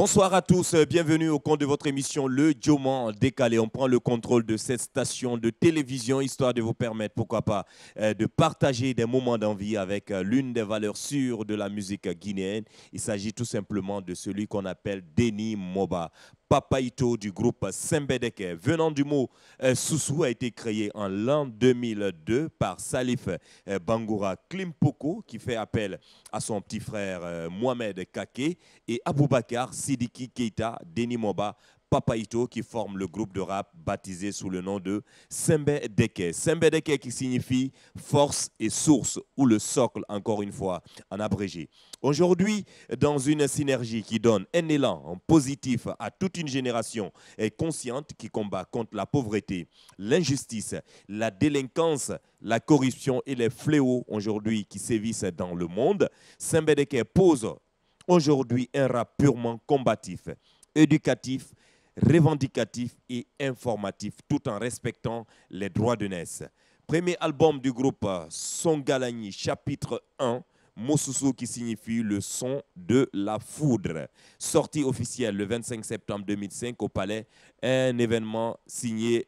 Bonsoir à tous, bienvenue au compte de votre émission Le Dioman Décalé. On prend le contrôle de cette station de télévision histoire de vous permettre, pourquoi pas, de partager des moments d'envie avec l'une des valeurs sûres de la musique guinéenne. Il s'agit tout simplement de celui qu'on appelle Déni Moba. Papaïto du groupe Sembedeke, venant du mot Soussou, a été créé en l'an 2002 par Salif Bangoura Klimpoko, qui fait appel à son petit frère Mohamed Kake, et Aboubakar Sidiki Keita Déni Moba Papaïto, qui forme le groupe de rap baptisé sous le nom de Sembedeke. Sembedeke qui signifie force et source, ou le socle, encore une fois, en abrégé. Aujourd'hui, dans une synergie qui donne un élan positif à toute une génération consciente qui combat contre la pauvreté, l'injustice, la délinquance, la corruption et les fléaux aujourd'hui qui sévissent dans le monde, Sembedeke pose aujourd'hui un rap purement combatif, éducatif, revendicatif et informatif, tout en respectant les droits de naissance. Premier album du groupe Songalani, chapitre 1, Mosusu qui signifie le son de la foudre. Sortie officielle le 25 septembre 2005 au Palais, un événement signé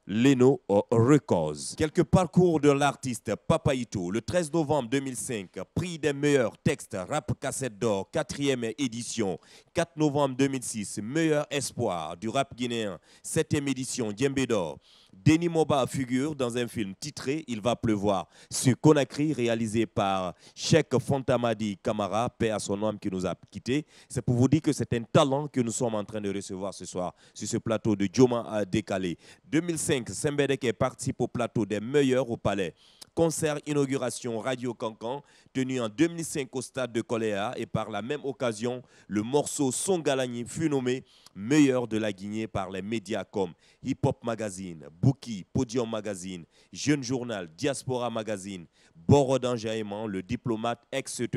Leno Records. Quelques parcours de l'artiste Papaïto. Le 13 novembre 2005, prix des meilleurs textes rap cassette d'or, 4e édition. 4 novembre 2006, meilleur espoir du rap guinéen, 7e édition, Djembé d'or. Déni Moba figure dans un film titré Il va pleuvoir sur Conakry, réalisé par Cheikh Fontamadi Kamara, paix à son âme, qui nous a quittés. C'est pour vous dire que c'est un talent que nous sommes en train de recevoir ce soir sur ce plateau de Dioman Décalé. 2005, Sembedeke participe au plateau des meilleurs au Palais. Concert inauguration Radio Cancan, tenu en 2005 au stade de Coléa, et par la même occasion, le morceau Songalani fut nommé meilleur de la Guinée par les médias comme Hip Hop Magazine, Bouki, Podium Magazine, Jeune Journal, Diaspora Magazine, Borodan Jaïman, Le Diplomate, etc.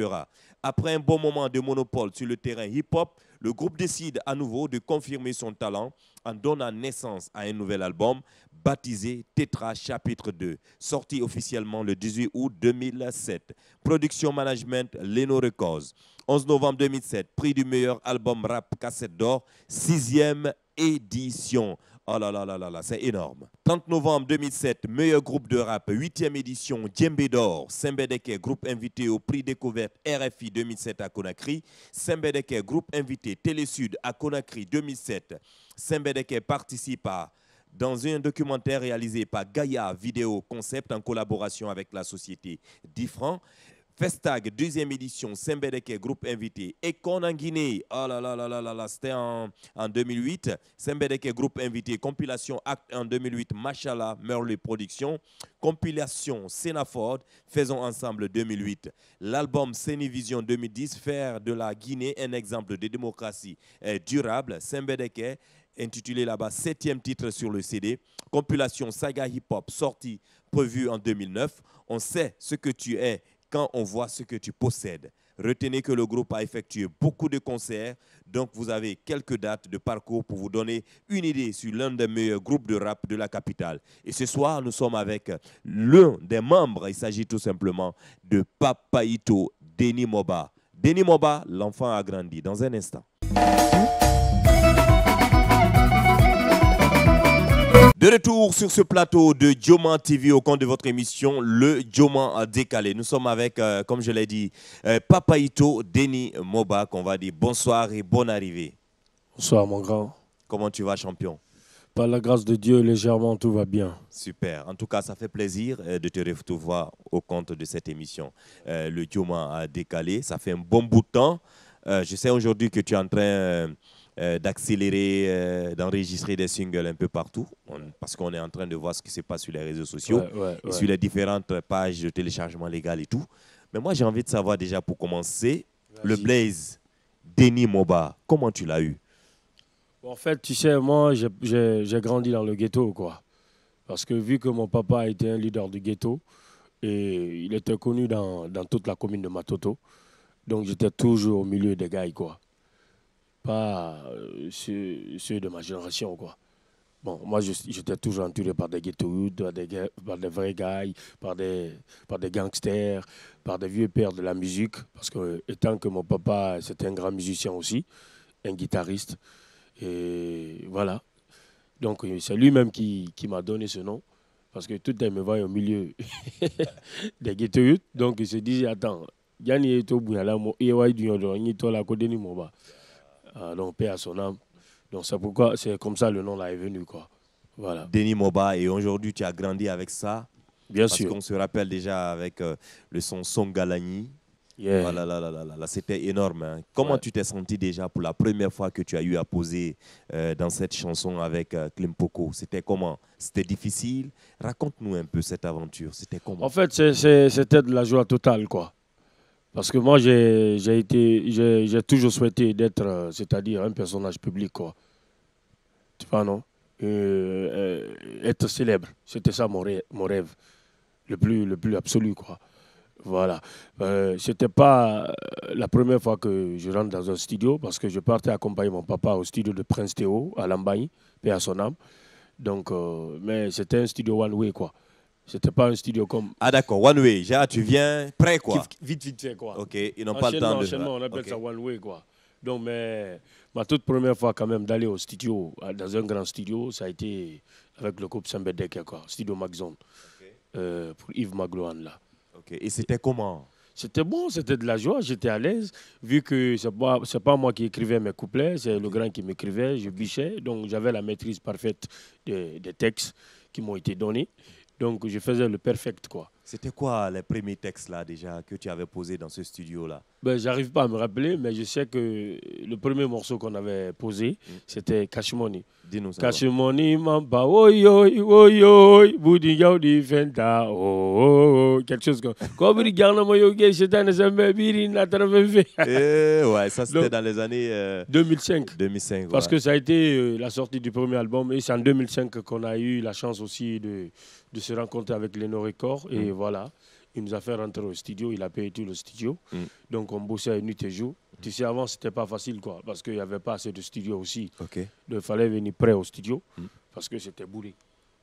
Après un bon moment de monopole sur le terrain hip-hop, le groupe décide à nouveau de confirmer son talent en donnant naissance à un nouvel album baptisé Tetra Chapitre 2, sorti officiellement le 18 août 2007. Production Management, Leno Records. 11 novembre 2007, prix du meilleur album rap cassette d'or, 6e édition. Oh là là là là là, c'est énorme. 30 novembre 2007, meilleur groupe de rap, 8e édition, Djembé d'or. Sembedeke, groupe invité au prix découverte RFI 2007 à Conakry. Sembedeke, groupe invité Télé-Sud à Conakry 2007. Sembedeke participe dans un documentaire réalisé par Gaïa Vidéo Concept en collaboration avec la société Difran. Festag, 2e édition, Sembedeke, groupe invité. Ekon en Guinée, oh là là là là là, c'était en 2008. Sembedeke, groupe invité. Compilation Acte en 2008, Machallah, Merle Production. Compilation Sénaford, Faisons Ensemble 2008. L'album Sénévision 2010, faire de la Guinée un exemple de démocratie durable. Sembedeke, intitulé là-bas 7e titre sur le CD. Compilation Saga Hip Hop, sortie prévue en 2009. On sait ce que tu es quand on voit ce que tu possèdes. Retenez que le groupe a effectué beaucoup de concerts, donc vous avez quelques dates de parcours pour vous donner une idée sur l'un des meilleurs groupes de rap de la capitale. Et ce soir, nous sommes avec l'un des membres, il s'agit tout simplement de Papaïto Déni Moba. Déni Moba, l'enfant a grandi. Dans un instant. De retour sur ce plateau de Dioman TV au compte de votre émission Le Dioman Décalé. Nous sommes avec, comme je l'ai dit, Papaïto Déni Moba, qu'on va dire bonsoir et bonne arrivée. Bonsoir mon grand. Comment tu vas, champion? Par la grâce de Dieu, légèrement, tout va bien. Super. En tout cas, ça fait plaisir de te retrouver au compte de cette émission. Le Dioman Décalé, ça fait un bon bout de temps. Je sais aujourd'hui que tu es en train d'accélérer, d'enregistrer des singles un peu partout, parce qu'on est en train de voir ce qui se passe sur les réseaux sociaux et sur les différentes pages de téléchargement légal et tout. Mais moi, j'ai envie de savoir déjà pour commencer, le Blaze, Déni Moba, comment tu l'as eu? En fait, tu sais, moi, j'ai grandi dans le ghetto, quoi. Parce que vu que mon papa était un leader du ghetto, et il était connu dans toute la commune de Matoto, donc j'étais toujours au milieu des gars, quoi. Pas ceux de ma génération, quoi. Bon, moi, j'étais toujours entouré par des ghettos, par des vrais gars, par des gangsters, par des vieux pères de la musique. Parce que, étant que mon papa, c'était un grand musicien aussi, un guitariste. Et voilà. Donc, c'est lui-même qui m'a donné ce nom. Parce que tout le temps, il me voit au milieu des ghetto youth. Donc, il se dit, attends, Yanni est au bout, donc, paix à son âme. Donc, c'est pourquoi, c'est comme ça le nom là est venu, quoi. Voilà. Denis Moba, et aujourd'hui, tu as grandi avec ça. Bien Parce sûr. qu'on se rappelle déjà avec le son Songalani. Yeah. Voilà, là, c'était énorme. Hein. Comment Ouais. tu t'es senti déjà pour la première fois que tu as eu à poser dans cette chanson avec Klimpoko? C'était comment? C'était difficile? Raconte-nous un peu cette aventure. C'était comment? En fait, c'était de la joie totale, quoi. Parce que moi, j'ai toujours souhaité d'être, c'est-à-dire un personnage public, quoi. Tu vois, non? Être célèbre. C'était ça mon rêve le plus absolu, quoi. Voilà. C'était pas la première fois que je rentre dans un studio parce que je partais accompagner mon papa au studio de Prince Théo à Lambagne, paix à son âme. Donc, mais c'était un studio one way, quoi. C'était pas un studio comme. Ah d'accord, one way. Déjà, tu viens prêt, quoi. Vite fait, quoi. Ok, ils n'ont pas le temps de... Enchaînement, on appelle okay. ça one way, quoi. Donc, mais ma toute première fois, quand même, d'aller au studio, dans un grand studio, ça a été avec le groupe Sembedeke, quoi. Studio Magzone. Okay. Pour Yves Magloane, là. Ok, et c'était comment? C'était bon, c'était de la joie, j'étais à l'aise, vu que c'est pas moi qui écrivais mes couplets, c'est le grand qui m'écrivait, je bichais, donc j'avais la maîtrise parfaite des textes qui m'ont été donnés, donc je faisais le perfect, quoi. C'était quoi les premiers textes là déjà que tu avais posés dans ce studio là? Ben, j'arrive pas à me rappeler, mais je sais que le premier morceau qu'on avait posé, c'était Cash Money. Dis-nous ça. Cash Money, mamba, oi, oi, oi, oi, boudi yao di fenta, oh, quelque chose comme. Comme il gagne mon yoga, c'était un exemple, il n'a pas fait. Ouais, ça c'était dans les années 2005. 2005. Parce ouais. que ça a été la sortie du premier album, et c'est en 2005 qu'on a eu la chance aussi de se rencontrer avec Leno Records, et voilà. Il nous a fait rentrer au studio, il a payé tout le studio. Donc on bossait nuit et jour. Tu sais, avant, c'était pas facile, quoi, parce qu'il n'y avait pas assez de studio aussi. Okay. Donc il fallait venir prêt au studio, parce que c'était bourré.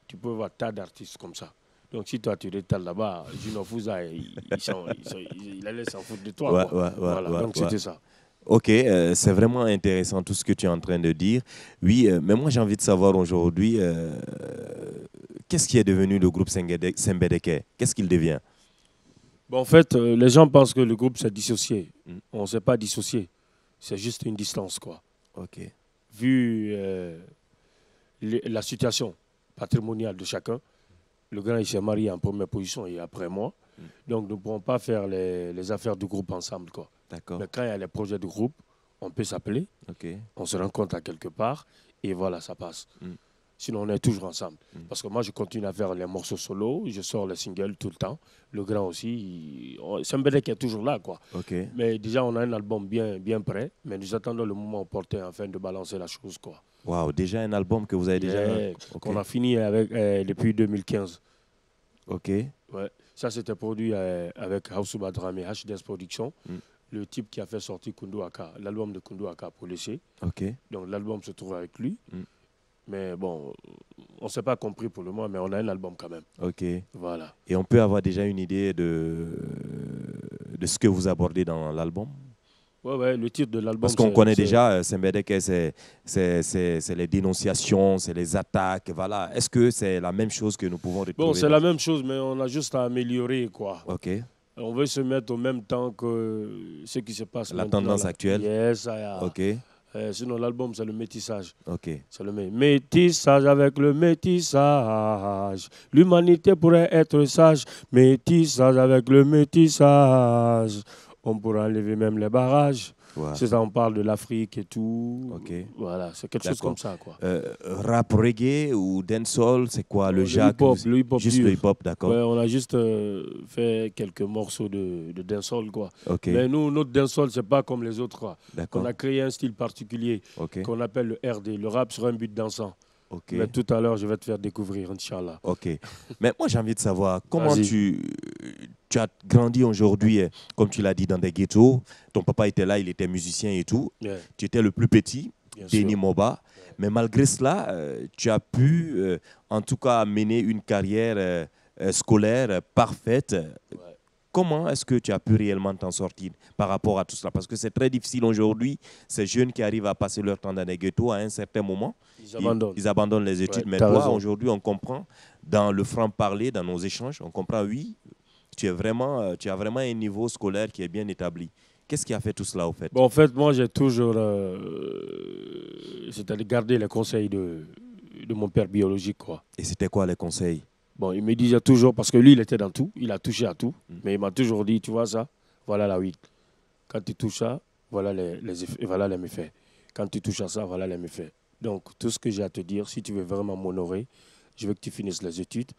Tu peux voir tas d'artistes comme ça. Donc si toi tu rétales là-bas, Juno Fouza, il allait s'en foutre de toi. Voilà, donc c'était ça. Ok, c'est vraiment intéressant tout ce que tu es en train de dire. Oui, mais moi j'ai envie de savoir aujourd'hui, qu'est-ce qui est devenu le groupe Sembedeke? Qu'est-ce qu'il devient? Bon, en fait, les gens pensent que le groupe s'est dissocié. On ne s'est pas dissocié. C'est juste une distance, quoi. Ok. Vu la situation patrimoniale de chacun, le grand il s'est marié en première position et après moi. Donc nous ne pourrons pas faire les affaires du groupe ensemble, quoi. D'accord. Mais quand il y a les projets de groupe, on peut s'appeler, on se rencontre à quelque part et voilà, ça passe. Sinon, on est toujours ensemble. Parce que moi, je continue à faire les morceaux solo, je sors les singles tout le temps. Le grand aussi, c'est un bébé qui est toujours là, quoi. Okay. Mais déjà, on a un album bien prêt, mais nous attendons le moment opportun afin de balancer la chose, quoi. Waouh, déjà un album que vous avez déjà... Qu'on a fini avec depuis 2015. Ok. Ouais. Ça, c'était produit avec House Badrami, HDS Production. Le type qui a fait sortir Kundu Aka, l'album de Kundu Aka pour laisser. Okay. Donc l'album se trouve avec lui. Mais bon, on ne s'est pas compris pour le moment, mais on a un album quand même. Ok. Voilà. Et on peut avoir déjà une idée de ce que vous abordez dans l'album? Ouais, le titre de l'album. Parce qu'on connaît déjà, Sembedeke, c'est les dénonciations, c'est les attaques, voilà. Est-ce que c'est la même chose que nous pouvons retrouver? Bon, c'est la même chose, mais on a juste à améliorer, quoi. Ok. On veut se mettre au même temps que ce qui se passe la maintenant. La tendance actuelle? Yes, ok. Sinon, l'album, c'est le métissage. Ok. C'est le métissage avec le métissage. L'humanité pourrait être sage. Métissage avec le métissage. On pourra enlever même les barrages. Wow. C'est ça, on parle de l'Afrique et tout. Okay. Voilà, c'est quelque chose comme ça, quoi. Rap reggae ou dancehall, c'est quoi le genre? Le hip-hop. Juste le hip-hop, d'accord. Ouais, on a juste fait quelques morceaux de dancehall, quoi. Okay. Mais nous, notre dancehall, c'est pas comme les autres, quoi. D'accord. On a créé un style particulier qu'on appelle le RD, le rap sur un beat dansant. Okay. Mais tout à l'heure, je vais te faire découvrir, Inch'Allah. Ok. Mais moi, j'ai envie de savoir comment tu as grandi aujourd'hui, comme tu l'as dit, dans des ghettos. Ton papa était là, il était musicien et tout. Yeah. Tu étais le plus petit, Denis Moba. Yeah. Mais malgré cela, tu as pu, en tout cas, mener une carrière scolaire parfaite. Ouais. Comment est-ce que tu as pu réellement t'en sortir par rapport à tout cela? Parce que c'est très difficile aujourd'hui, ces jeunes qui arrivent à passer leur temps dans les ghettos, à un certain moment, ils abandonnent les études. Ouais, mais toi, aujourd'hui, on comprend, dans le franc-parler, dans nos échanges, on comprend, oui, tu as vraiment un niveau scolaire qui est bien établi. Qu'est-ce qui a fait tout cela, au fait? Bon, en fait, moi, j'ai toujours c'est-à-dire garder les conseils de mon père biologique, quoi. Et c'était quoi les conseils? Bon, il me disait toujours, parce que lui, il était dans tout, il a touché à tout, mais il m'a toujours dit, tu vois ça, voilà la 8. Quand tu touches ça, voilà les effets, voilà les méfaits. Quand tu touches à ça, voilà les méfaits. Donc, tout ce que j'ai à te dire, si tu veux vraiment m'honorer, je veux que tu finisses les études,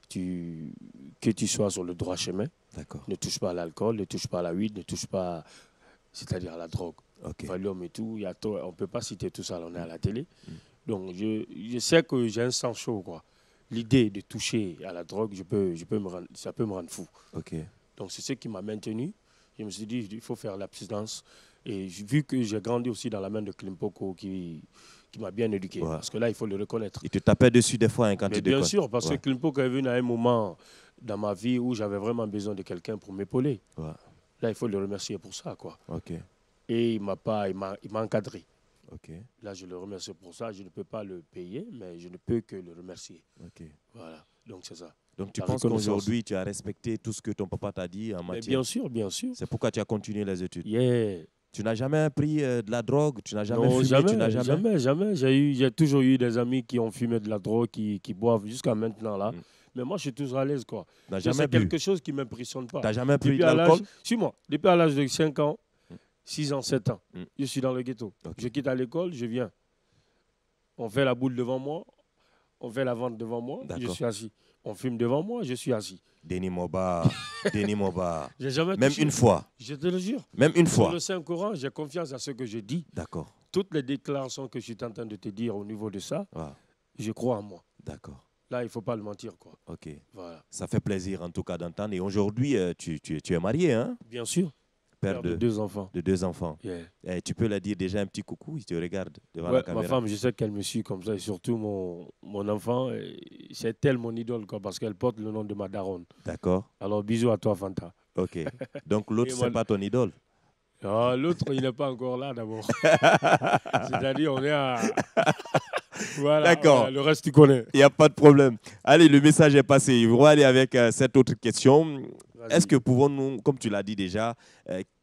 que tu sois sur le droit chemin. D'accord. Ne touche pas à l'alcool, ne touche pas à la weed, ne touche pas, c'est-à-dire à la drogue. Ok. Valium et tout, on ne peut pas citer tout ça, on est à la télé. Donc, je sais que j'ai un sang chaud, quoi. L'idée de toucher à la drogue, ça peut me rendre fou. Ok. Donc, c'est ce qui m'a maintenu. Je me suis dit, il faut faire l'abstinence. Et vu que j'ai grandi aussi dans la main de Klimpoko qui m'a bien éduqué. Ouais. Parce que là, il faut le reconnaître. Il te tapait dessus des fois, hein, quand tu déconnes. Bien sûr, parce Ouais. que Klimpoko est venu à un moment dans ma vie où j'avais vraiment besoin de quelqu'un pour m'épauler. Ouais. Là, il faut le remercier pour ça, quoi. Ok. Et il m'a encadré. Ok. Là, je le remercie pour ça. Je ne peux pas le payer, mais je ne peux que le remercier. Ok. Voilà, donc c'est ça. Donc tu penses qu'aujourd'hui, tu as respecté tout ce que ton papa t'a dit en Mais matière? bien sûr, bien sûr. C'est pourquoi tu as continué les études? Yeah. Tu n'as jamais pris de la drogue? Tu n'as jamais Non, fumé? Tu n'as jamais... jamais. J'ai toujours eu des amis qui ont fumé de la drogue, qui boivent jusqu'à maintenant, là. Mais moi, je suis toujours à l'aise, quoi. C'est quelque chose qui ne m'impressionne pas. Tu n'as jamais pris de l'alcool? Suis-moi. Depuis à l'âge de 5 ans, 6 ans, 7 ans, je suis dans le ghetto. Okay. Je quitte à l'école, je viens. On fait la boule devant moi, on fait la vente devant moi, je suis assis. On fume devant moi, je suis assis. Denis Moba, Denis Moba. J'ai jamais Même touché. une fois. Je te le jure. Même une fois. Sur le Saint-Coran, j'ai confiance à ce que je dis. D'accord. Toutes les déclarations que je suis en train de te dire au niveau de ça, je crois en moi. D'accord. Là, il ne faut pas le mentir, quoi. Ok. Voilà. Ça fait plaisir en tout cas d'entendre. Et aujourd'hui, tu es marié, hein? Bien sûr. Père de 2 enfants. De 2 enfants. Yeah. Et tu peux leur dire déjà un petit coucou, ils te regardent devant la caméra. Ma femme, je sais qu'elle me suit comme ça. Et surtout, mon enfant, c'est elle mon idole, quoi, parce qu'elle porte le nom de ma daronne. D'accord. Alors, bisous à toi, Fanta. Ok. Donc l'autre, ce n'est pas ton idole? Ah, l'autre, il n'est pas encore là, d'abord. C'est-à-dire, on est à... Voilà, d'accord. Voilà, le reste, tu connais. Il n'y a pas de problème. Allez, le message est passé. On va aller avec cette autre question. Est-ce que pouvons-nous, comme tu l'as dit déjà,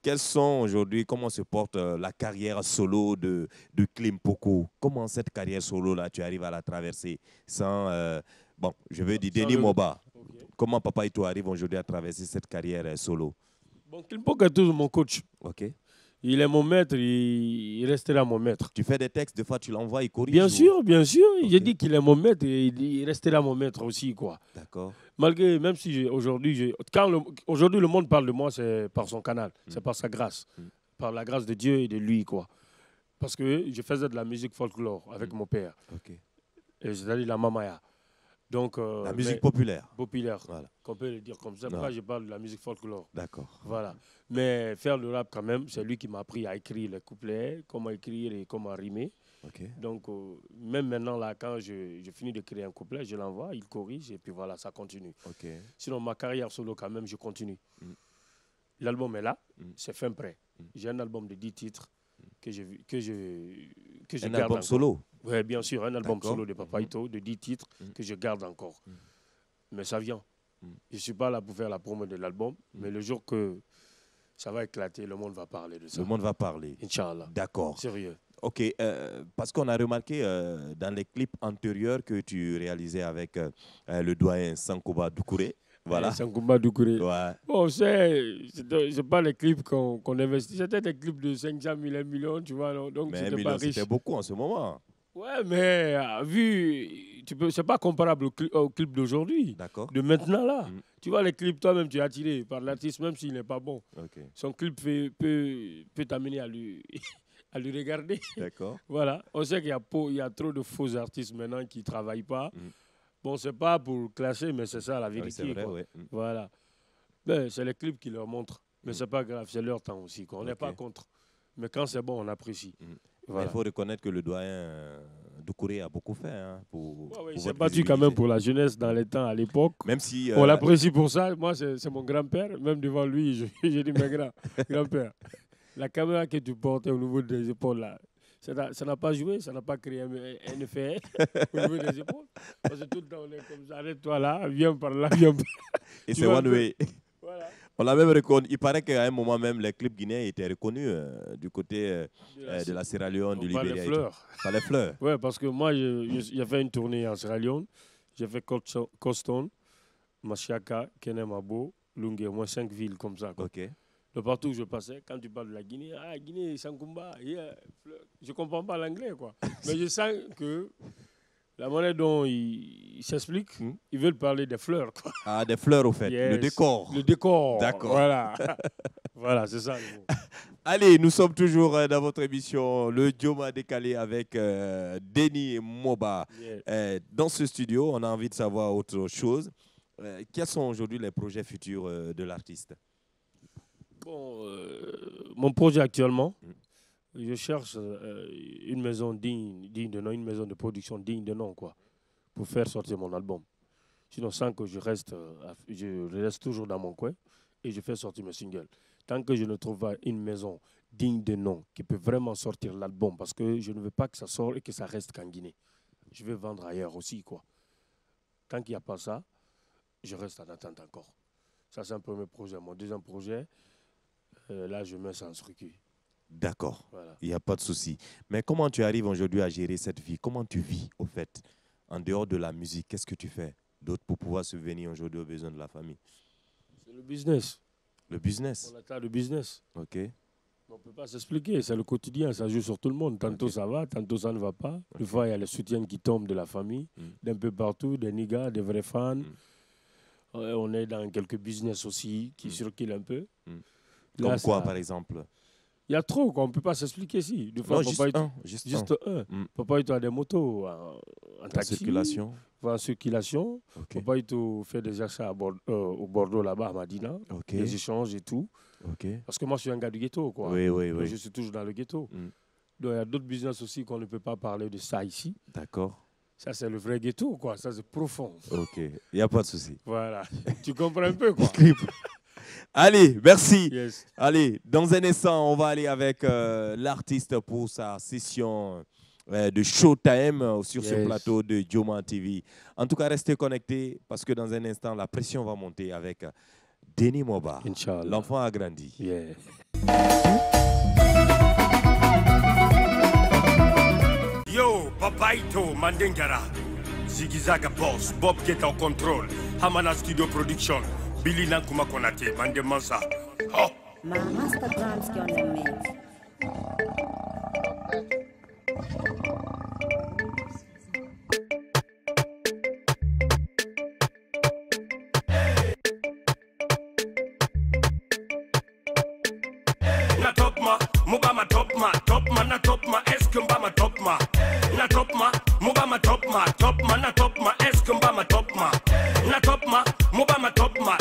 quels sont aujourd'hui, comment se porte la carrière solo de Klimpoko? Comment cette carrière solo-là, tu arrives à la traverser sans, bon, je veux dire, Denis Moba. Okay. Comment Papa et toi arrivent aujourd'hui à traverser cette carrière solo? Bon, Klimpoko est toujours mon coach. Ok. Il est mon maître, il restera mon maître. Tu fais des textes, des fois tu l'envoies, il corrige? Bien sûr, bien sûr. Okay. J'ai dit qu'il est mon maître et il restera mon maître aussi, quoi. D'accord. Malgré, même si aujourd'hui, aujourd'hui le monde parle de moi, c'est par son canal, c'est par sa grâce, par la grâce de Dieu et de lui, quoi. Parce que je faisais de la musique folklore avec mon père. Okay. C'est-à-dire la mamaya. Donc, la musique populaire. Populaire, voilà. Qu'on peut le dire comme ça. Pourquoi je parle de la musique folklore? D'accord. Voilà. Mais faire le rap, quand même, c'est lui qui m'a appris à écrire les couplets, comment écrire et comment rimer. Okay. Donc, même maintenant, là, quand je finis de créer un couplet, je l'envoie, il corrige et puis voilà, ça continue. Okay. Sinon, ma carrière solo, quand même, je continue. L'album est là, c'est fin prêt. J'ai un album de 10 titres que je un garde album encore. Solo? Oui, bien sûr, un album solo de Papa Ito de 10 titres que je garde encore. Mais ça vient. Je ne suis pas là pour faire la promo de l'album, mais le jour que ça va éclater, le monde va parler de ça. Le monde va parler. Inch'Allah. D'accord. Sérieux. Ok, parce qu'on a remarqué dans les clips antérieurs que tu réalisais avec le doyen Sankouba Doucouré. Voilà. Sankouba Doucouré. Ouais. Bon, c'est pas les clips qu'on investit. C'était des clips de 500 000, 1 million, tu vois. Donc mais 1 million, c'était beaucoup en ce moment. Ouais, mais c'est pas comparable au clip d'aujourd'hui. D'accord. De maintenant, là. Tu vois, les clips, toi-même, tu es attiré par l'artiste, même s'il n'est pas bon. Okay. Son clip peut t'amener à lui... à lui regarder. D'accord. Voilà. On sait qu'il y a trop de faux artistes maintenant qui ne travaillent pas. Bon, c'est pas pour clasher, mais c'est ça la vérité. Oui, c'est vrai, ouais. Voilà. Ben, c'est les clips qui leur montrent. Mais c'est pas grave, c'est leur temps aussi. On n'est pas contre. Mais quand c'est bon, on apprécie. Voilà. Il faut reconnaître que le doyen Doucouré a beaucoup fait hein, il s'est battu quand même pour la jeunesse dans les temps, à l'époque. Même si... On l'apprécie pour ça. Moi, c'est mon grand-père. Même devant lui, j'ai dit, mais grand-père, la caméra que tu portais au niveau des épaules, là, ça n'a pas joué, ça n'a pas créé un effet au niveau des épaules. Parce que tout le temps, on est comme ça, arrête-toi là, viens par là, viens par là. Et c'est one way. Voilà. On l'a même reconnu. Il paraît qu'à un moment même, les clips guinéens étaient reconnus du côté de la Sierra Leone, du Libéria. Par les fleurs. Par les fleurs. Oui, parce que moi, j'ai fait une tournée en Sierra Leone. J'ai fait Coston, Machiaka, Kenemabo, Lungue, au moins 5 villes comme ça. Quoi. Ok. De partout où je passais, quand tu parles de la Guinée, Guinée, Sankumba, je ne comprends pas l'anglais, quoi. Mais je sens que la manière dont ils s'expliquent, ils veulent parler des fleurs, quoi. Ah, des fleurs, au fait. Yes. Le décor. Le décor. D'accord. Voilà. Voilà, c'est ça le mot. Allez, nous sommes toujours dans votre émission, le Joma décalé avec Denis Moba. Yeah. Dans ce studio, on a envie de savoir autre chose. Quels sont aujourd'hui les projets futurs de l'artiste? Bon, mon projet actuellement, je cherche une maison digne de nom, une maison de production digne de nom, quoi, pour faire sortir mon album. Sinon, sans que je reste toujours dans mon coin et je fais sortir mes singles. Tant que je ne trouve pas une maison digne de nom qui peut vraiment sortir l'album, parce que je ne veux pas que ça sorte et que ça reste qu'en Guinée. Je vais vendre ailleurs aussi, quoi. Tant qu'il n'y a pas ça, je reste en attente encore. Ça, c'est un premier projet. Mon deuxième projet, là, je mets ça en circuit. D'accord, Voilà. il n'y a pas de souci. Mais comment tu arrives aujourd'hui à gérer cette vie? Comment tu vis, au fait, en dehors de la musique? Qu'est-ce que tu fais d'autre pour pouvoir subvenir aujourd'hui aux besoins de la famille? C'est le business. Le business? On attend le business. Ok. On ne peut pas s'expliquer, c'est le quotidien, ça joue sur tout le monde. Tantôt ça va, tantôt ça ne va pas. Des fois, il y a les soutiens qui tombent de la famille, d'un peu partout, des niggas, des vrais fans. On est dans quelques business aussi qui circulent un peu. Comme là, quoi, par exemple? Il y a trop, on ne peut pas s'expliquer ici. Des fois, non, juste un. Papa, il a des motos en taxi. Circulation. En circulation. Okay. Papa, il fait des achats au Bordeaux, là-bas, à Madina. Okay. Des échanges et tout. Okay. Parce que moi, je suis un gars du ghetto, quoi. Oui. Donc, je suis toujours dans le ghetto. Donc, il y a d'autres business aussi qu'on ne peut pas parler de ça ici. D'accord. Ça, c'est le vrai ghetto, quoi. Ça, c'est profond. Ok, il n'y a pas de souci. Voilà. Tu comprends un peu, quoi. Allez, merci. Yes. Allez, dans un instant, on va aller avec l'artiste pour sa session de Showtime sur ce plateau de Joma TV. En tout cas, restez connectés parce que dans un instant, la pression va monter avec Denis Moba. L'enfant a grandi. Yeah. Yo, Papaito Mandengara, Zigzaga Boss, Bob Get en contrôle, Hamana Studio Production, Billy Nankuma Konate, Mandemansa. Oh! My master drums on the mix. Na top ma, Mubama top ma, na top ma, est-ce que Mbama top ma? Na top ma, Mubama top ma, na top ma, est-ce que Mbama top ma? Na top ma, Mubama top ma,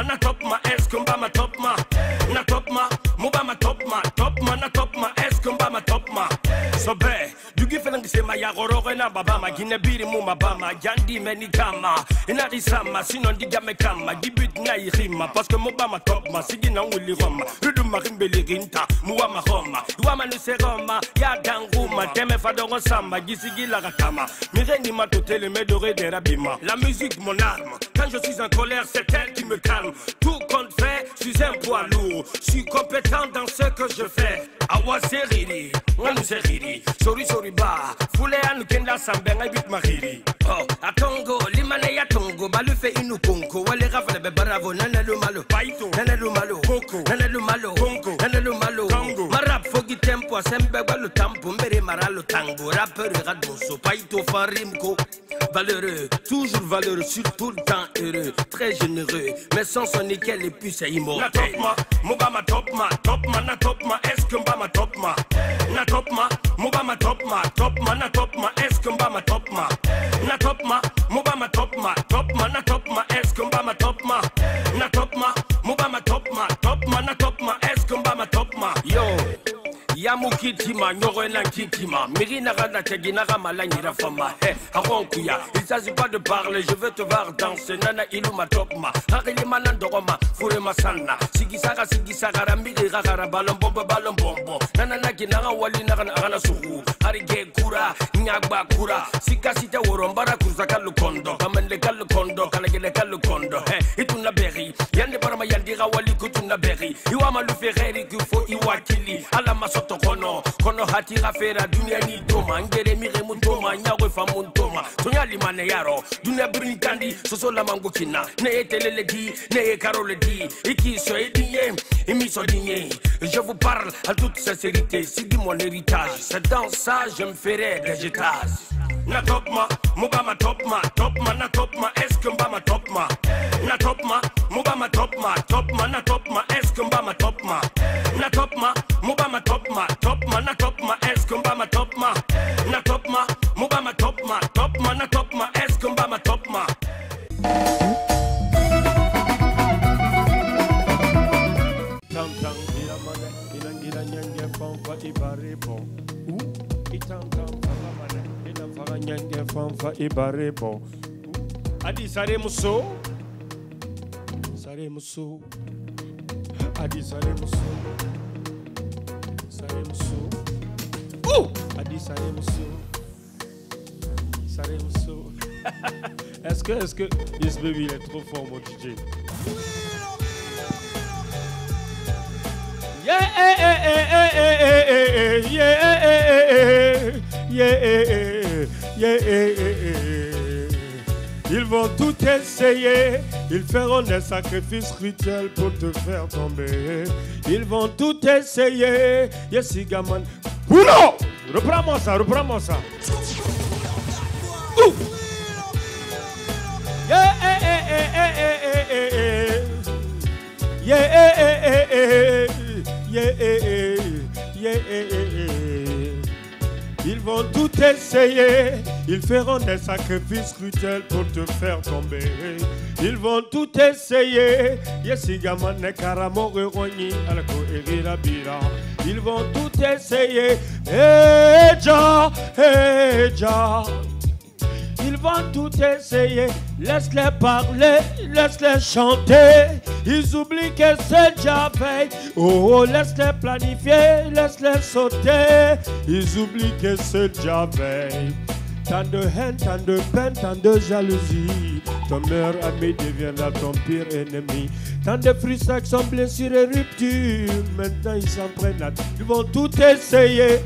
na top ma, est-ce que Mbama top ma? Na top ma, Mubama top ma, na top ma, est-ce que Mbama top ma? Sobe, du gifelang se ma ya gororo na babama, ginebiri mu mabama, yandi meni kama, inari sama, sinon digame kama, gibit na irima, parce que Mubama top ma, sigina wuli roma, rudu marimbeli rinta, muama homa, wama nuseroma, ya danguma, teme fadoro samba, gisigila rakama, mireni matotele medore de rabima, la musique mon arme, quand je suis en colère c'est elle qui me calme, tout compte fait, je suis un poids lourd, je suis compétent dans ce que je fais, awa seriri, wanu seriri, sorry ba, foule anu kenda sambenga bit mahiri, oh, atongo, limane ya tongo, balu fe inu konko, wale rafale be baravo, nanelu malo, paito, nanelu malo, koko, nanelu malo, konko, nanelu malo, tango, marap fogi tempo, asembe balu tampo, mbere maralo tango, rappeur radonso, paito farimko, valeureux, toujours valeureux, surtout le temps heureux, très généreux, mais sans son nickel et puis c'est immortel. Na top ma, Mubama top ma, na top ma, est-ce que Mbama top ma? Na top ma, Mubama top ma, na top ma, est-ce que Mbama top ma? Na top ma, Mubama top ma, na top ma, est-ce que Mbama top ma? Na top ma, Mubama top ma, na top ma, est-ce que Mbama top ma? Yo, Yamu Kitima, Nyorena Kitima, Mirina Rana Teginara Malangina Fama, Aronkuya. Il s'agit pas de parler, je veux te voir danser. Nana Iluma Topma, Harili Manandoroma, Furema Sana, Sigisara, Ramiri Rara, Balombo, Nana Ginara, Walina Rana Suru, Harige Kura, Nyagba Kura, Sikasita Worombara Kuzaka Lukondo, Kamende Kalukondo, Kalagele Kalukondo, Ituna Berry, Yande Parama Yandira Wali Kutuna Berry, Iwama Lufereri, Kufo Iwakili, Alama Soto Kono, Kono Hatira Fera, Dunia Ni Toma, Ngere Mire Muntoma, Nyawe Famuntoma, Tonya Limane Yaro, Dunia Brinkandi, Sosola Mangukina, Ne Teleledi, Ne Karoledi, Iki Soedie, Emiso Digné. Je vous parle à toute sincérité, c'est mon héritage. C'est dans ça je me ferai des étages. Na topma, Mubama topma, na topma, est-ce que Mbama topma? Na topma, Mubama topma, na topma, est-ce que Mbama topma? Na topma, Mubama topma, na topma, est-ce que Mbama topma? Na topma, Mubama topma, na topma, est-ce que Mbama topma? Adi Saremuso, Saremuso, Adi Saremuso, Saremuso, Adi Saremuso, Saremuso. Est-ce que this baby il est trop fort mon DJ? Ils vont tout essayer, ils feront des sacrifices rituels pour te faire tomber. Ils vont tout essayer, Yesigaman. Oula! Reprends-moi ça, reprends-moi ça. Ils vont tout essayer, ils feront des sacrifices rituels pour te faire tomber. Ils vont tout essayer, Yesigamane Karamore Roni Alako Erirabira. Ils vont tout essayer, Eja. Ils vont tout essayer, laisse-les parler, laisse-les chanter. Ils oublient que c'est déjà veille. Oh, laisse-les planifier, laisse-les sauter. Ils oublient que c'est déjà veille. Tant de haine, tant de peine, tant de jalousie. Ton meilleur ami deviendra ton pire ennemi. Tant de frustrations, blessures et ruptures. Maintenant ils s'en prennent à... Ils vont tout essayer.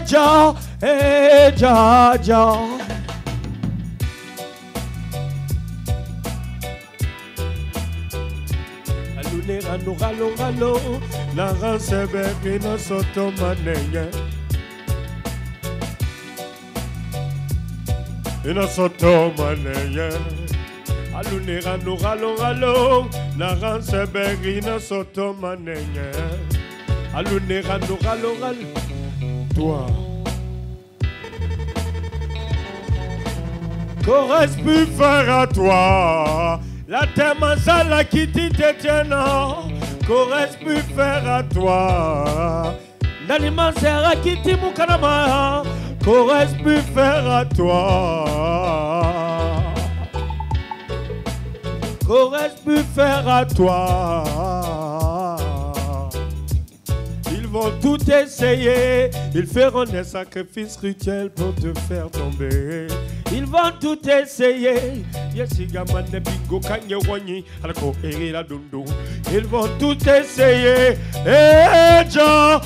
Ja. Ralo, la race est dans son tomaneye. Dans son tomaneye. Alune ralo, la race est dans son tomaneye. Alune ralo. Toi. Qu'aurais-je pu faire à toi? La Temazala qui te tient, qu'aurais-je pu faire à toi? Nalimanzera qui te moukanama, qu'aurais-je pu faire à toi? Qu'aurais-je pu faire à toi? Ils vont tout essayer, ils feront des sacrifices rituels pour te faire tomber. Ils vont tout essayer. Yesigamane bingo kanye wani alako erira dundu. Ils vont tout essayer. Eja.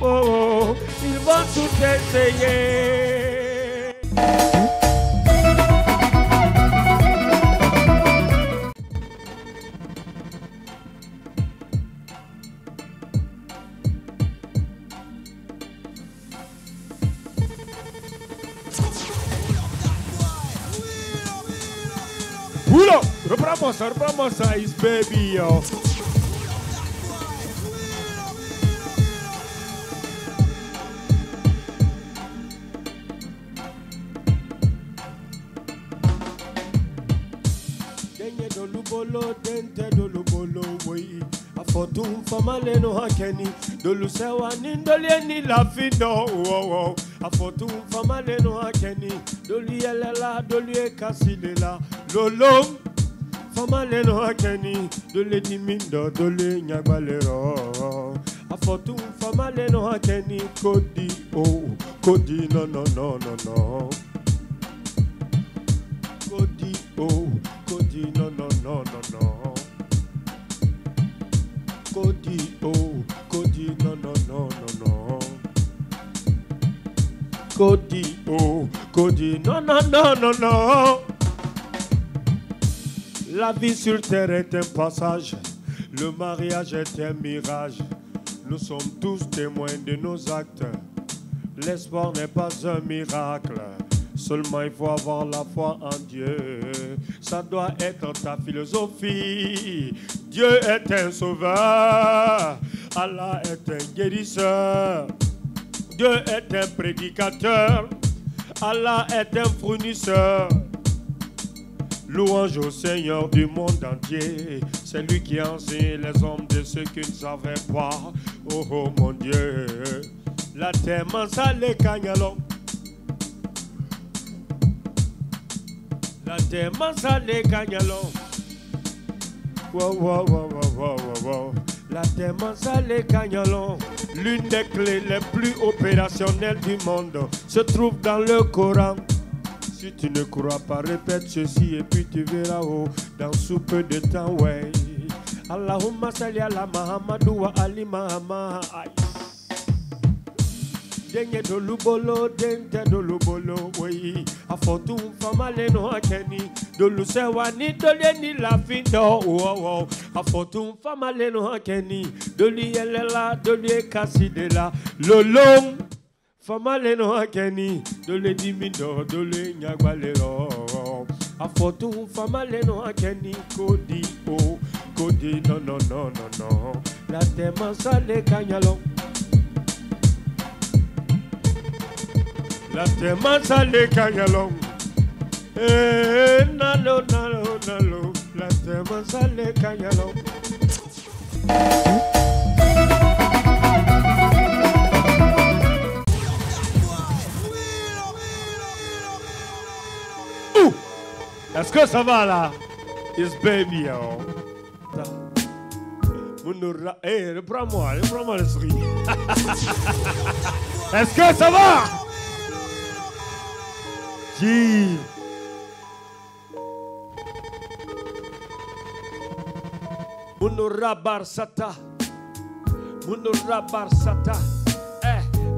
Oh. Ils vont tout essayer. Oula, reprends-moi ça, is baby, yo. Denye do lubolo, dente do lubolo, oui. Afotum famaleno hakeni dolu sewa nindolieni la findo wow afotum famaleno hakeni doli yelela doli ekasilela lolom famaleno hakeni doli dimindo doli nyagbalero afotum famaleno hakeni kodi kodi no kodi kodi no Cody, Cody, no. Cody, Cody, no. La vie sur terre est un passage, le mariage est un mirage. Nous sommes tous témoins de nos actes. L'espoir n'est pas un miracle. Seulement il faut avoir la foi en Dieu. Ça doit être ta philosophie. Dieu est un sauveur. Allah est un guérisseur. Dieu est un prédicateur. Allah est un fournisseur. Louange au Seigneur du monde entier. C'est lui qui enseigne les hommes de ce qu'ils ne savaient pas. Oh mon Dieu. La terre mansale kagnalon. La terre mansale kagnalon. Wow. La terre mansale kagnalon. L'une des clés les plus opérationnelles du monde se trouve dans le Coran. Si tu ne crois pas, répète ceci et puis tu verras dans sous peu de temps, ouais. Allahumma salli ala Muhammadu wa ali Muhammad. Denye dolubolo, dente dolubolo, oui. Afotum famale no akeni, dolu sewani doleni la findo, wow. Afotum famale no akeni, doli yelela, doli kasidela, lolom. Famale no akeni, dole dimido, dole nyagbalero. Afotum famale no akeni, kodi kodi no. La tema sale kanyalo. La tema sale kanyalo. Nalo. La tema sale kanyalo. Est-ce que ça va là? It's baby, oh. Reprends-moi le sourire. Est-ce que ça va? Ji. Munura barsata.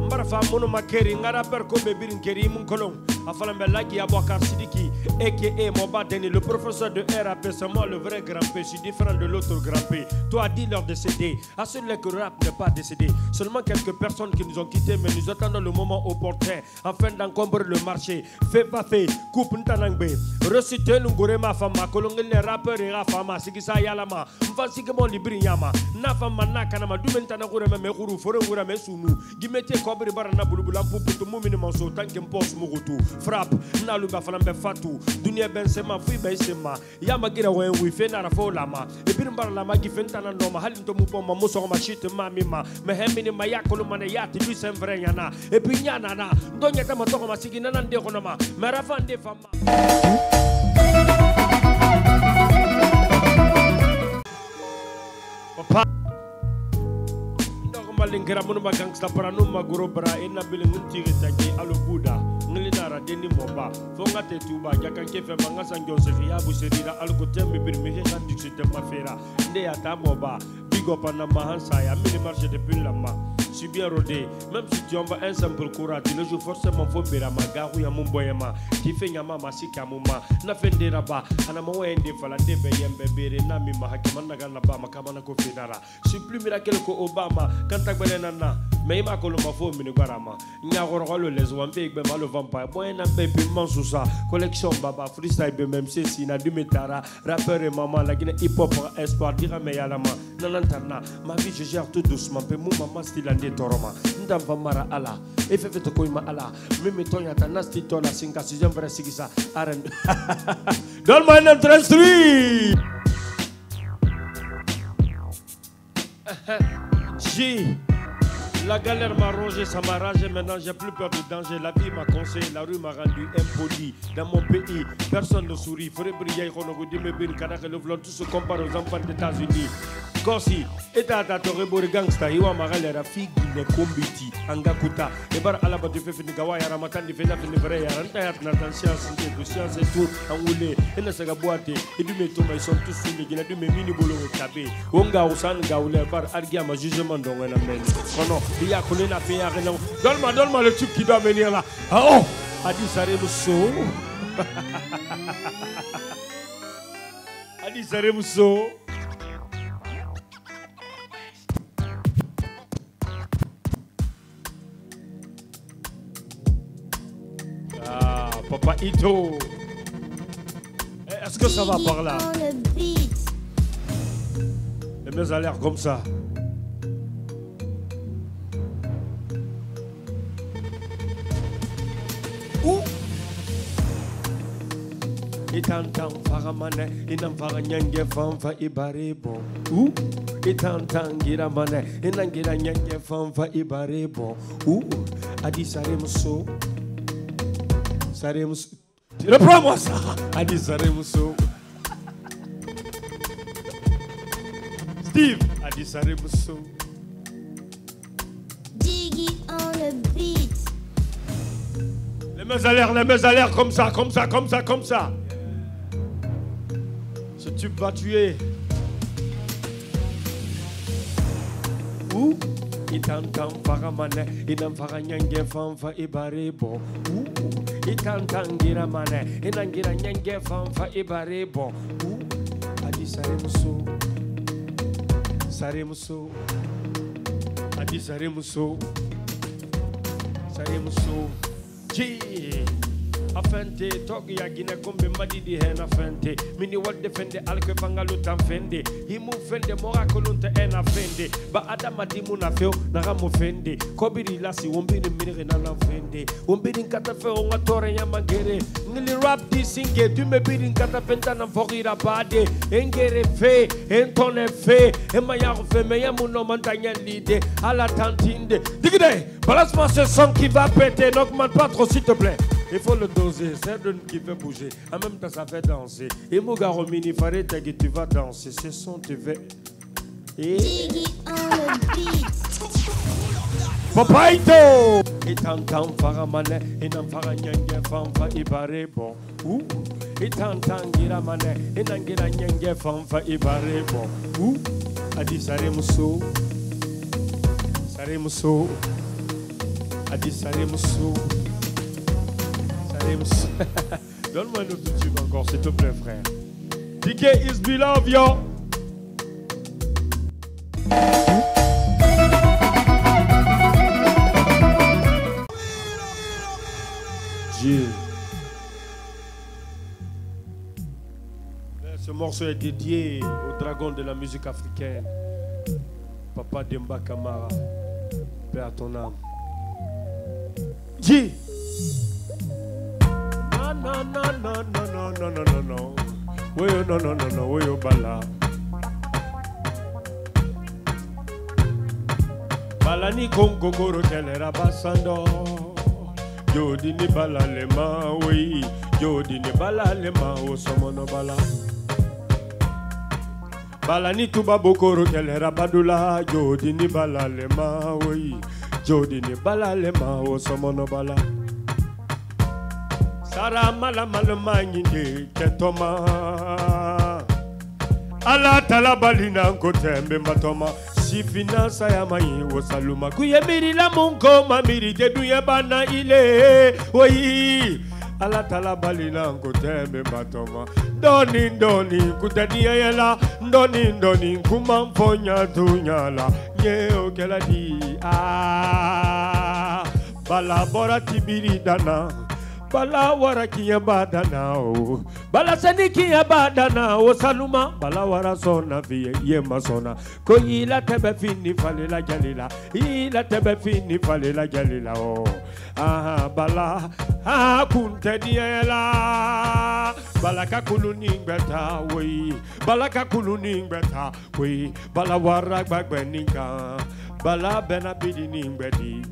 Marafa mono makeri ngara per ko bebirin keri mun kolon afala mbelaki Aboubacar Sidiki aka Moba Deni, le professeur de RAP, c'est moi le vrai grand P, je suis différent de l'autre grand P. Toi dis leur décédé, à celui que le rap n'est pas décédé. Seulement quelques personnes qui nous ont quittés, mais nous attendons le moment opportun afin d'encombrer le marché. Fais pas fait, coupe ntanangbe. Reciter l'ungore ma fama, kolongel les rappeurs et rafama, sigisa yalama, mfansikemo libri yama, na fama na kanama, du mentana kure me kuru, fore kure me sunu, gimete kobri barana bulubula puputu mumini monso, tankem pos mugutu, frappe, na luba falambe fatu, dunia ben sema, fui ben sema, yama gira wen wife na rafo lama, e birimbar lama gifentana noma, halinto mupoma, muso ma shit mamima, me hemini ma yakolo mane yati, lui c'est vrai yana, et puis yana na, donya tama toko ma sigi nanande konoma, me rafande fama. Malingera munuma gangsta para numa gorobra ina bilingun tiri take alubuda ngilinara deni moba fonga tetuba jakanke fe manga sangyo seria buserira algotem birmi kan dixite mafera nde ata moba bigo pana mahansa ya mini marché de pulama je suis bien rodé, même si tu envoies un simple courage, le jour forcément faut bera magaru ya mumboyema, qui fait nyama masika muma, na fende raba, ana mawa ende fala debe yembe bere na mi mahakama na gana ba makama ko fedara. Je suis plus miracle que Obama, quand ta gbelena na, mais ma ko ma fo mini gwarama. Nya gorolo les wampe be malo vampire, boy na be piment sous ça, collection baba freestyle be même si na du metara, rappeur et maman la guine hip hop espoir dira me yalama. Nanantana, ma vie je gère tout doucement, pe mon maman style toroma ndamba mara ala efefe to koima ala mimi tonya tanasti tona singa sixième vrai sigisa aren donne-moi une entrée street La galère m'a rongé, ça m'a ragé, maintenant j'ai plus peur du danger. La vie m'a conseillé, la rue m'a rendu impoli. Dans mon pays, personne ne sourit. Faudrait briller, Ronogoudi, Mebin, Kanak et le Vlon, tout se compare aux enfants des États-Unis. Gorsi, Eta Tatorebo, gangsta, Iwa Marale, Rafik, Nekombiti, Angakuta, et Bar Alaba de Fefinigawa, Ramatan, de Fena, Fenivre, Arantayat, Nathan, science et tout, Angoulé, et Nasaga Boate, et du Métoma, ils sont tous soumis, il a du Mini Bolo Tabé, Onga Osan, Gaoulé, Bar Argiama, jugement dans un amène. Il y a connu la paix à Renan. Donne-moi le tube qui doit venir là. Oh! Adi Saremuso. Adi Saremuso. Ah, Papa Ito. Est-ce que ça va par là? Les mecs ont l'air comme ça. Itantan faramane inam faranyange fanfa ibarebo itantan giramane inangira nyange fanfa ibarebo adi saremuso reprends-moi ça adi saremuso Steve adi saremuso Diggy on the beat. les mains à l'air comme ça ce tube va tuer. Itantan faramane inam faranyange fanfa ibarebo itantan giramane inangira nyange fanfa ibarebo adi saremuso adi saremuso G Afente, talk ya gine kumbe madidi hena fente. Mini what defende alke bangaluta fende. Himu fende morakolunte ena fende. Ba adama dimu na feo na ramo fende. Kobiri lasi wombini minire na la fende. Wombini kata feo nga tore ya mangere. Ngili rap di singe du me bidin kata penta na forira bade. Engere fe, entone fe. Ema ya fe me ya muno montagne lide. À la tantinde. Digide, balance-moi ce son qui va péter. N'augmente pas trop s'il te plaît. Il faut le doser, c'est le qui fait bouger. En même temps, ça fait danser. Et Mougaromini, Farete, tu vas danser. Ce son, tu veux. Diggy on the beat. Papaito! Et t'entends Faramane, et n'en faranyange fanfa ibarebo. Et t'entends Giramane, et n'en giranyange fanfa ibarebo. Adi Saremuso. Adi Saremuso. Donne-moi un autre tube encore, s'il te plaît, frère. DK is beloved, yo. Dieu. Ce morceau est dédié au dragon de la musique africaine, Papa Demba Kamara. Paix à ton âme. Dieu. No. Weyo no. Weyo bala. Bala ni kongo goro kelera basando. Jodi ni bala lema we. Jodi ni bala lema o somono bala. Bala ni tuba bokoro kelera badula. Jodi ni bala lema we. Jodi ni bala lema o somono bala. Sara mala manyinde ketoma ala talabalina nkotembe matoma si finansa ya mayi wosaluma kuyemiri la munko mamiri teduye bana ile oyi ala talabalina nkotembe matoma doni kutania yela doni kumamfonya tunyala nye okeladi balabora tibiri dana Bala wara kiya badana o bala sani kiya badana o saluma bala wara sona fiye yema sona ko ila tebe fini falela jalila ila tebe fini falela jalila o aha bala ha kunte diela bala kakulu ningbeta we bala kakulu ningbeta we bala wara gbagbe ninga bala bena bidi ningbedi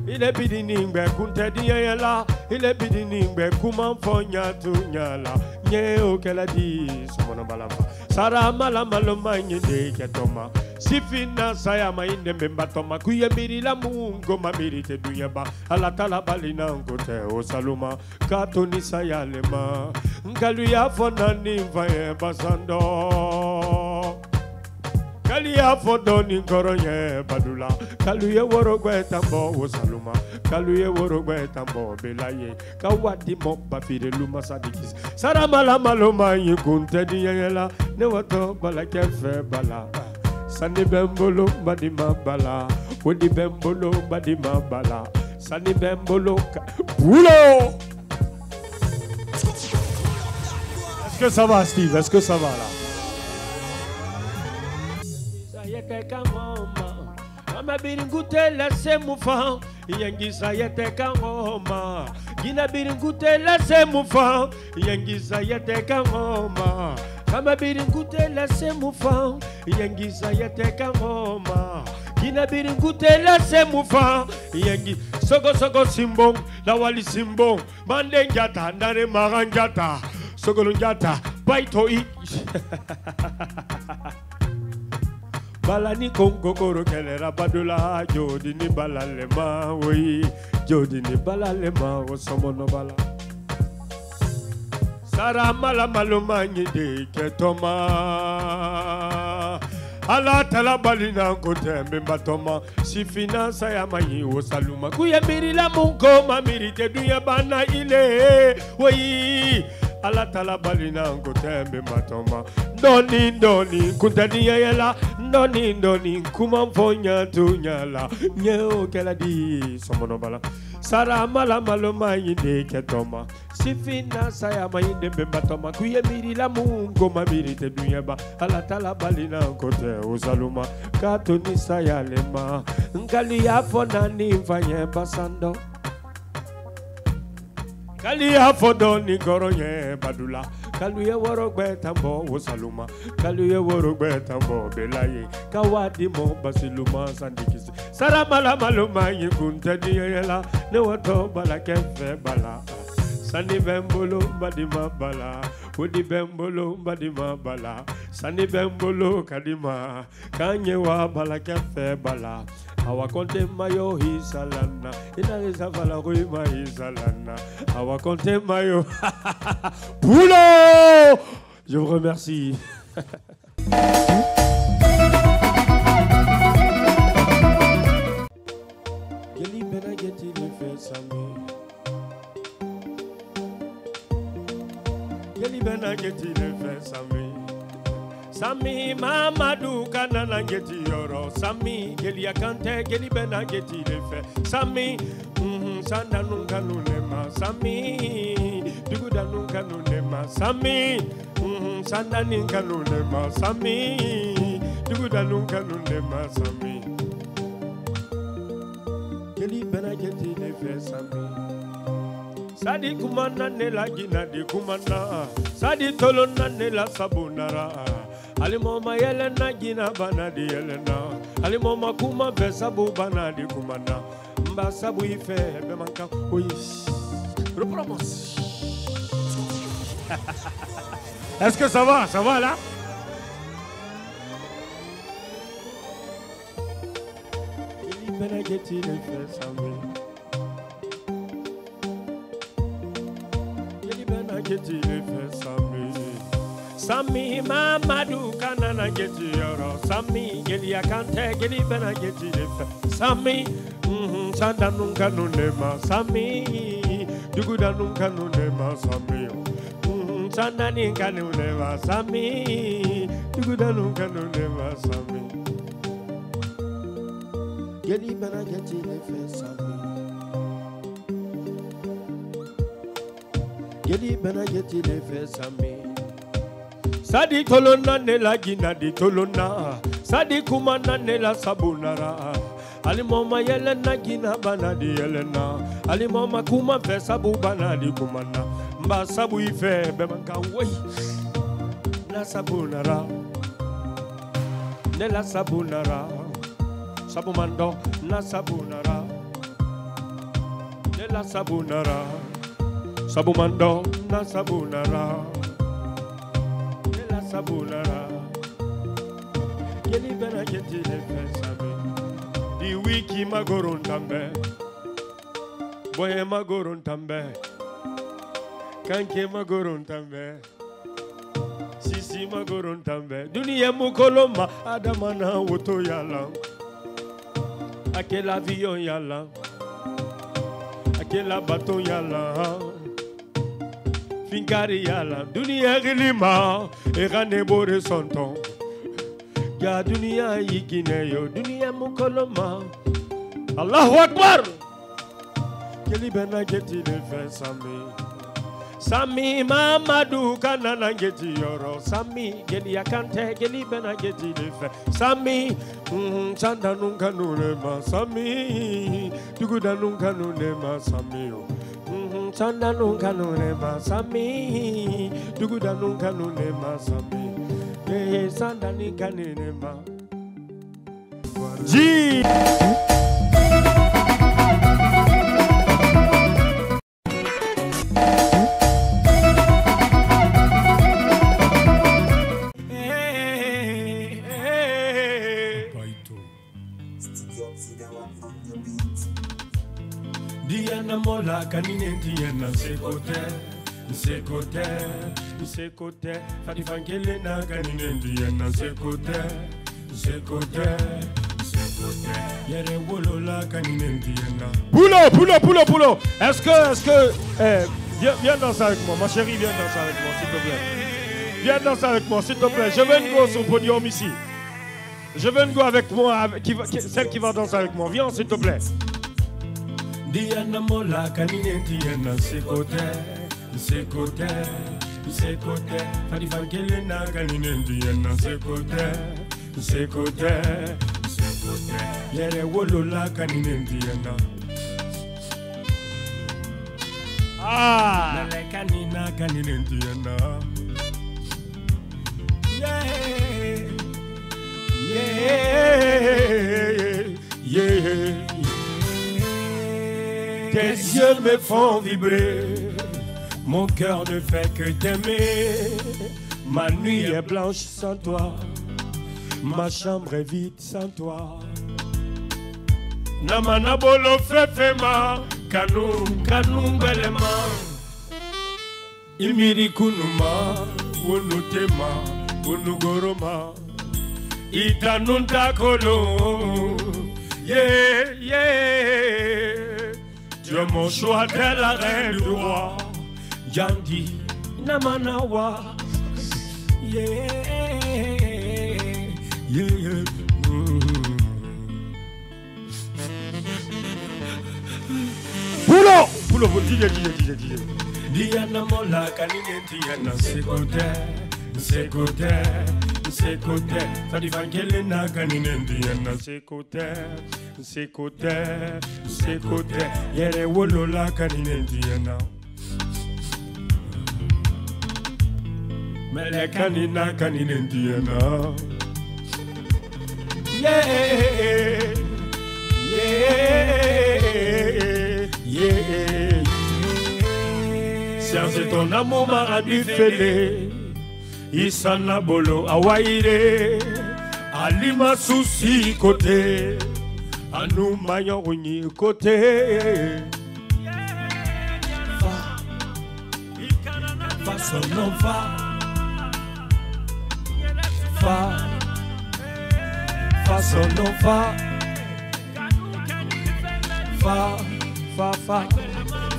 ile bidi ningbe kunte diela ile bidi ningbe kuman fonya tunyala nye okela di somona balamba sara mala malo manye de ketoma sifina saya mainde memba toma kuye miri la mungo mamiri te dunyaba ala tala balina ngote o saluma katoni saya lema ngalu ya fona ni vaye basando Kaluya fodoni koronye badula Kaluye worogwe tambo wosaluma Kaluye worogwe tambo belaye Kawadi mokba fide luma sadikis Saramala maloma yikunte diyela Newato bala kefe bala Sani bembolo badima bala Wodi bembolo badima bala Sani bembolo Boulot. Est-ce que ça va Steve? Est-ce que ça va là? Ama biringute la semufa yengisa yete kangoma gina biringute la semufa yengisa yete kangoma ama biringute la semufa yengisa yete kangoma gina biringute la semufa yengi sogo simbong la wali simbong mande njata ndare maranjata sogo njata baito i Balani kongo koro kelera badula jodi ni balalema we jodi ni balalema o somono bala sara mala maluma nyide ketoma ala tala balina kote mbemba toma sifina saya mayi o saluma kuye miri la mungo mamiri te duya bana ile we ala tala balina kote mbemba toma Doni kuntani yela Doni kumamfonya tunyala Nyeo kela di somono bala Sara mala maloma yinde ketoma Sifina saya mayinde bembatoma Kuye miri la mungo mamiri te dunyaba Ala tala balina kote uzaluma Katuni saya lema Nkali ya fona ni mfanye basando Kali ya fodoni koronye badula Kaluye worogbe tambo wosaluma Kaluye worogbe tambo belaye Kawadi mo basiluma sandikisi Saramala maluma yikunte diyela Newato bala kefe bala Sani bembolo badima bala Wodi bembolo badima bala Sani bembolo kadima Kanyewa bala kefe bala Awakonte mayo hisalana Inareza vala ruima hisalana Awakonte mayo Boulot. Je vous remercie. Geli benageti le fait sami Geli benageti le fait sami Sami Mamadou kanana geti yoro Sami geli akante geli benageti le fait Sami sanda nunga nulema Sami duguda nunga nulema Sami sanda ninga nulema Sami duguda nunga nulema Sami geli benageti le fait Sami Sadi kumana nela gina di kumana Sadi tolona nela sabunara Alimoma yelena gina bana di yelena Alimoma kuma besabu bana di kumana Mba sabu ife bemanka oui reprends. Est-ce que ça va là? Geli benageti le fait Sami Geli benageti le fait Sami Sami Mamadou kanana geti yoro Sami geli akante geli benageti le fait Sami sanda nunga nunema Sami duguda nunga nunema Sami sanda ninga nunema Sami duguda nunga nunema Sami geli benageti le fait Sami Geli bena yeti le fe sami. Sadi tolona ne la gina di tolona. Sadi kumana ne la sabunara. Ali mama yelena gina bana di yelena. Ali mama kuma fe sabu bana di kumana. Mba sabu ife bemanka woi. La sabunara. Ne la sabunara. Sabumando na sabunara. Ne la sabunara. Sabumando na sabunara. Ne la sabunara. Geli bena geti le fesame. Di wiki magoron tambe. Boye magoron tambe. Kanke magoron tambe. Sisi magoron tambe. Dunia mukoloma adamana woto yala. Aquel avion yala. Aquel bateau yala. Finkari yala. Dunia gilima. Erane bore sonton. Ya dunia yikineyo. Dunia mukoloma. Allahu Akbar. Keli bena geti le fe sami. Sami Mamadou kanana geti yoro. Sami geli akante geli bena geti le fe. Sami chanda nunca nunema. Sami duguda nunca nunema. Sami chanda nunca nunema. Sami duguda nunca nunema. Sami chanda nunca nunema. G. Diana mola kanine diana sekote fadi fangele na kanine diana sekote yere wolo la kanine diana. Boulot. Est-ce que viens danser avec moi, ma chérie, viens danser avec moi s'il te plaît. Viens danser avec moi s'il te plaît. Je veux une go sur le podium ici. Je veux une go avec moi, celle qui va danser avec moi. Viens s'il te plaît. Diana mola kanine diana sekote fadi fangele na kanine diana sekote yere wolo la kanine diana. Mele kanina kanine diana. Yeah. Tes yeux me font vibrer, mon cœur ne fait que t'aimer. Ma nuit est blanche sans toi, ma chambre est vide sans toi. Namana bolo fefema, kanum belema. Imiri kunuma, unutema, unugoroma. Itanunta kolo, yeah. Tu es mon choix, t'es la reine du roi. Yandi Namanawa. Yeah. Boulot, DJ. Diana mola kanine Diana sekote fadi fangele na kanine Diana sekote yere wolo la kanine Diana. Mele kanina kanine Diana. Yeah. C'est ton amour m'a fêlé. Isana bolo awaire. Alima souci côté. Anu mayoni côté. Fa son non fa. Fa son non fa.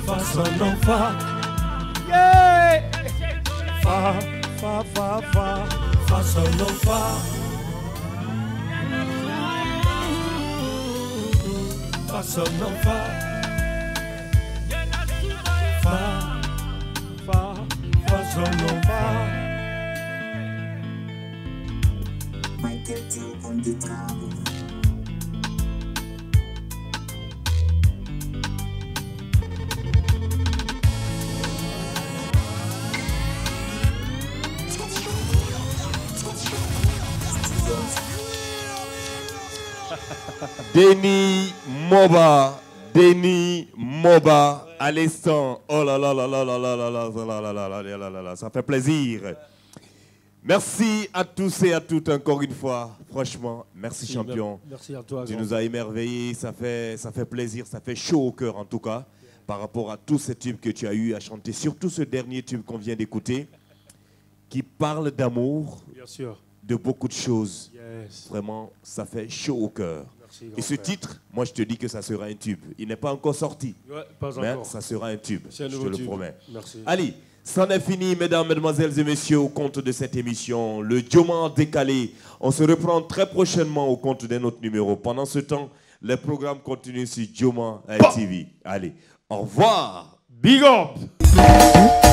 Fa son non fa. Yeah. Fa son non fa. Fa son non fa. Fa Sonoma. Denis Moba, à l'instant. Oh là là là là là là là là là là là là là là, ça fait plaisir. Merci à tous et à toutes encore une fois. Franchement, merci champion. Merci à toi. Tu nous as émerveillés, ça fait plaisir, ça fait chaud au cœur en tout cas, par rapport à tous ces tubes que tu as eu à chanter, surtout ce dernier tube qu'on vient d'écouter, qui parle d'amour, Bien sûr. de beaucoup de choses. Yes. Vraiment, ça fait chaud au cœur. Merci, Et ce grand frère. titre, moi je te dis que ça sera un tube. Il n'est pas encore sorti, Ouais, pas mais encore. ça sera un tube, C'est un je te nouveau le tube. promets. Merci. Allez, c'en est fini, mesdames, mesdemoiselles et messieurs, au compte de cette émission, le Dioman décalé. On se reprend très prochainement au compte d'un autre numéro. Pendant ce temps, les programmes continuent sur Dioman TV. Allez, au revoir. Big up!